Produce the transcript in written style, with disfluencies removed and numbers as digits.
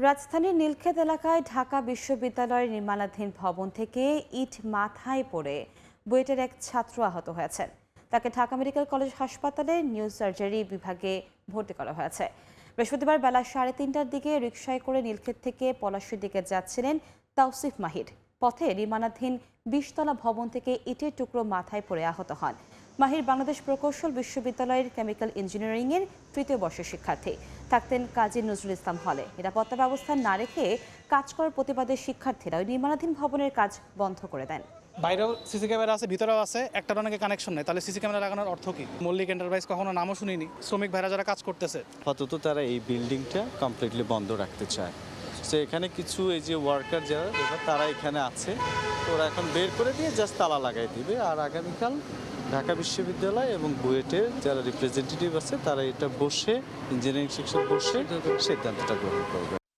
রাজধানীর নীলক্ষেত এলাকায় ঢাকা বিশ্ববিদ্যালয়ের নির্মাণাধীন ভবন থেকে ইট মাথায় পড়ে বুয়েটের এক ছাত্র আহত হয়েছেন। তাকে ঢাকা মেডিকেল কলেজ হাসপাতালে নিউরো সার্জারি বিভাগে ভর্তি করা হয়েছে। বৃহস্পতিবার বেলা 3:30টার দিকে রিকশায় করে নীলক্ষেত থেকে পলাশীর দিকে যাচ্ছিলেন তাওসিফ মাহির। পথে নির্মাণাধীন 20তলা ভবন থেকে ইটের টুকরো মাথায় পড়ে আহত হন। মাহির বাংলাদেশ প্রকৌশল বিশ্ববিদ্যালয়ের কেমিক্যাল ইঞ্জিনিয়ারিংয়ের 3য় বর্ষের শিক্ষার্থী। থাকতেন কাজী নজরুল ইসলাম হলে। নিরাপত্তা ব্যবস্থা না রেখে কাজ করার প্রতিবাদে শিক্ষার্থীরা ওই নির্মাণাধীন ভবনের কাজ বন্ধ করে দেন। বাইরেও সিসি ক্যামেরা আছে, ভিতরেও আছে, একটার অনেকে কানেকশন নেই, তাহলে সিসি ক্যামেরা লাগানোর অর্থ কি? মল্লিক এন্টারপ্রাইজ কখনো নামও শুনিনি। শ্রমিক ভাইরা যারা কাজ করতেছে, আপাতত তারা এই বিল্ডিংটা কমপ্লিটলি বন্ধ রাখতে চায়। সো এখানে কিছু এই যে ওয়ার্কার যারা তারা এখানে আছে, তো ওরা এখন বের করে দিয়ে জাস্ট তালা লাগাই দিবে। আর আগামীকাল ঢাকা বিশ্ববিদ্যালয় এবং বুয়েটের যারা রিপ্রেজেন্টেটিভ আছে তারা এটা বসে, ইঞ্জিনিয়ারিং সেকশন বসে সিদ্ধান্তটা গ্রহণ করবে।